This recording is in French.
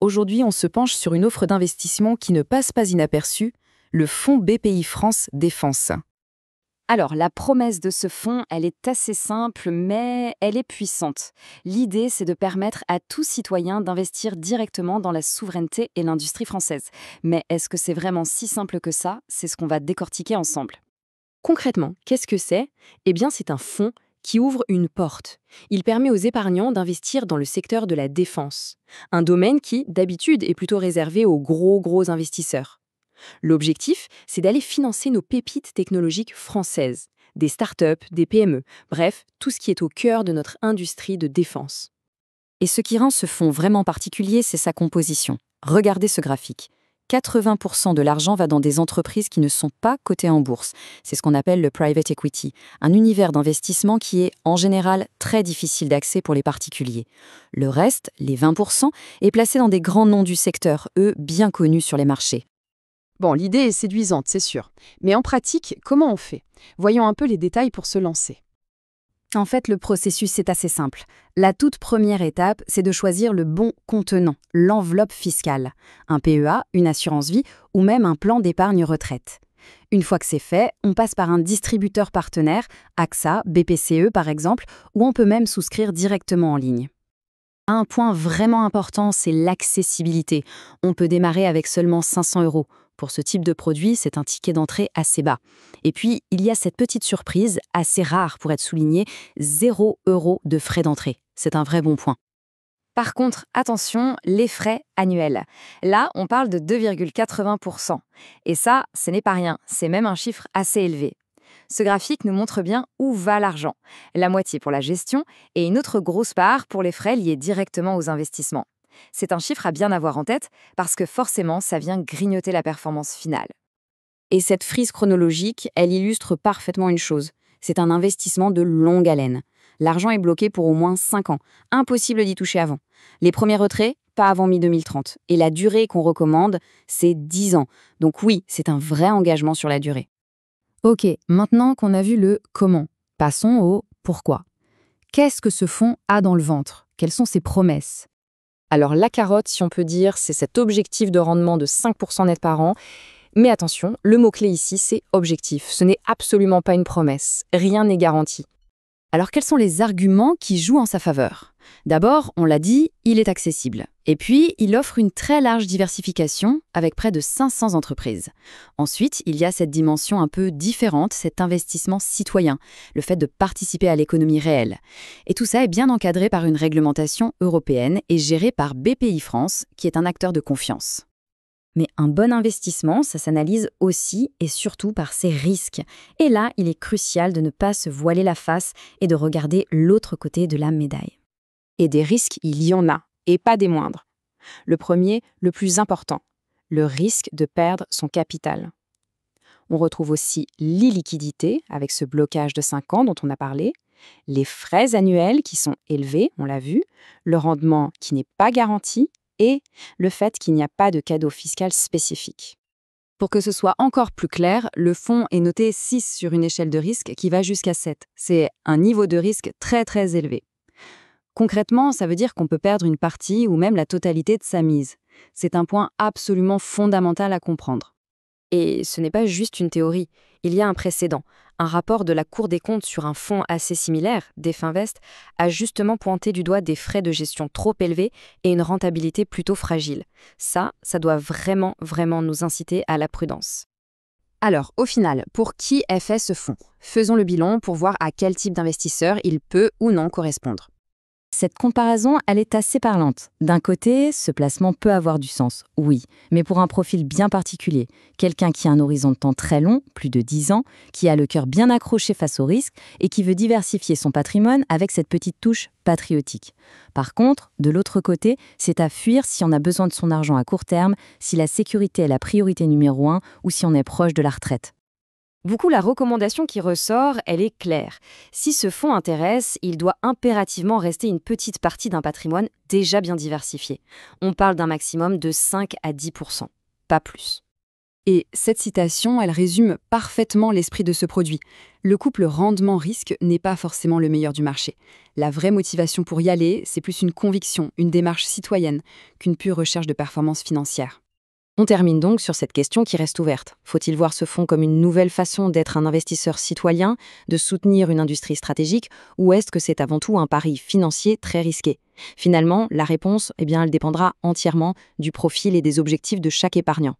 aujourd'hui on se penche sur une offre d'investissement qui ne passe pas inaperçue, le fonds BPI France Défense. Alors, la promesse de ce fonds, elle est assez simple, mais elle est puissante. L'idée, c'est de permettre à tout citoyen d'investir directement dans la souveraineté et l'industrie française. Mais est-ce que c'est vraiment si simple que ça? C'est ce qu'on va décortiquer ensemble. Concrètement, qu'est-ce que c'est? Eh bien, c'est un fonds qui ouvre une porte. Il permet aux épargnants d'investir dans le secteur de la défense, un domaine qui, d'habitude, est plutôt réservé aux gros investisseurs. L'objectif, c'est d'aller financer nos pépites technologiques françaises, des startups, des PME, bref, tout ce qui est au cœur de notre industrie de défense. Et ce qui rend ce fonds vraiment particulier, c'est sa composition. Regardez ce graphique. 80% de l'argent va dans des entreprises qui ne sont pas cotées en bourse. C'est ce qu'on appelle le private equity, un univers d'investissement qui est, en général, très difficile d'accès pour les particuliers. Le reste, les 20%, est placé dans des grands noms du secteur, eux, bien connus sur les marchés. Bon, l'idée est séduisante, c'est sûr. Mais en pratique, comment on fait? Voyons un peu les détails pour se lancer. En fait, le processus est assez simple. La toute première étape, c'est de choisir le bon contenant, l'enveloppe fiscale, un PEA, une assurance vie ou même un plan d'épargne retraite. Une fois que c'est fait, on passe par un distributeur partenaire, AXA, BPCE par exemple, ou on peut même souscrire directement en ligne. Un point vraiment important, c'est l'accessibilité. On peut démarrer avec seulement 500 €. Pour ce type de produit, c'est un ticket d'entrée assez bas. Et puis, il y a cette petite surprise, assez rare pour être soulignée, 0 € de frais d'entrée. C'est un vrai bon point. Par contre, attention, les frais annuels. Là, on parle de 2,80%. Et ça, ce n'est pas rien, c'est même un chiffre assez élevé. Ce graphique nous montre bien où va l'argent. La moitié pour la gestion et une autre grosse part pour les frais liés directement aux investissements. C'est un chiffre à bien avoir en tête parce que forcément, ça vient grignoter la performance finale. Et cette frise chronologique, elle illustre parfaitement une chose. C'est un investissement de longue haleine. L'argent est bloqué pour au moins 5 ans. Impossible d'y toucher avant. Les premiers retraits, pas avant mi-2030. Et la durée qu'on recommande, c'est 10 ans. Donc oui, c'est un vrai engagement sur la durée. Ok, maintenant qu'on a vu le comment, passons au pourquoi. Qu'est-ce que ce fonds a dans le ventre? Quelles sont ses promesses? Alors la carotte, si on peut dire, c'est cet objectif de rendement de 5% net par an. Mais attention, le mot-clé ici, c'est objectif. Ce n'est absolument pas une promesse. Rien n'est garanti. Alors quels sont les arguments qui jouent en sa faveur? D'abord, on l'a dit, il est accessible. Et puis, il offre une très large diversification avec près de 500 entreprises. Ensuite, il y a cette dimension un peu différente, cet investissement citoyen, le fait de participer à l'économie réelle. Et tout ça est bien encadré par une réglementation européenne et géré par BPI France, qui est un acteur de confiance. Mais un bon investissement, ça s'analyse aussi et surtout par ses risques. Et là, il est crucial de ne pas se voiler la face et de regarder l'autre côté de la médaille. Et des risques, il y en a, et pas des moindres. Le premier, le plus important, le risque de perdre son capital. On retrouve aussi l'illiquidité, avec ce blocage de 5 ans dont on a parlé, les frais annuels qui sont élevés, on l'a vu, le rendement qui n'est pas garanti, et le fait qu'il n'y a pas de cadeau fiscal spécifique. Pour que ce soit encore plus clair, le fonds est noté 6 sur une échelle de risque qui va jusqu'à 7. C'est un niveau de risque très élevé. Concrètement, ça veut dire qu'on peut perdre une partie ou même la totalité de sa mise. C'est un point absolument fondamental à comprendre. Et ce n'est pas juste une théorie, il y a un précédent. Un rapport de la Cour des comptes sur un fonds assez similaire, Definvest, a justement pointé du doigt des frais de gestion trop élevés et une rentabilité plutôt fragile. Ça doit vraiment nous inciter à la prudence. Alors, au final, pour qui est fait ce fonds? Faisons le bilan pour voir à quel type d'investisseur il peut ou non correspondre. Cette comparaison, elle est assez parlante. D'un côté, ce placement peut avoir du sens, oui, mais pour un profil bien particulier, quelqu'un qui a un horizon de temps très long, plus de 10 ans, qui a le cœur bien accroché face au risque et qui veut diversifier son patrimoine avec cette petite touche patriotique. Par contre, de l'autre côté, c'est à fuir si on a besoin de son argent à court terme, si la sécurité est la priorité numéro 1 ou si on est proche de la retraite. Beaucoup, la recommandation qui ressort, elle est claire. Si ce fonds intéresse, il doit impérativement rester une petite partie d'un patrimoine déjà bien diversifié. On parle d'un maximum de 5 à 10%, pas plus. Et cette citation, elle résume parfaitement l'esprit de ce produit. Le couple rendement-risque n'est pas forcément le meilleur du marché. La vraie motivation pour y aller, c'est plus une conviction, une démarche citoyenne, qu'une pure recherche de performance financière. On termine donc sur cette question qui reste ouverte. Faut-il voir ce fonds comme une nouvelle façon d'être un investisseur citoyen, de soutenir une industrie stratégique, ou est-ce que c'est avant tout un pari financier très risqué? Finalement, la réponse, elle dépendra entièrement du profil et des objectifs de chaque épargnant.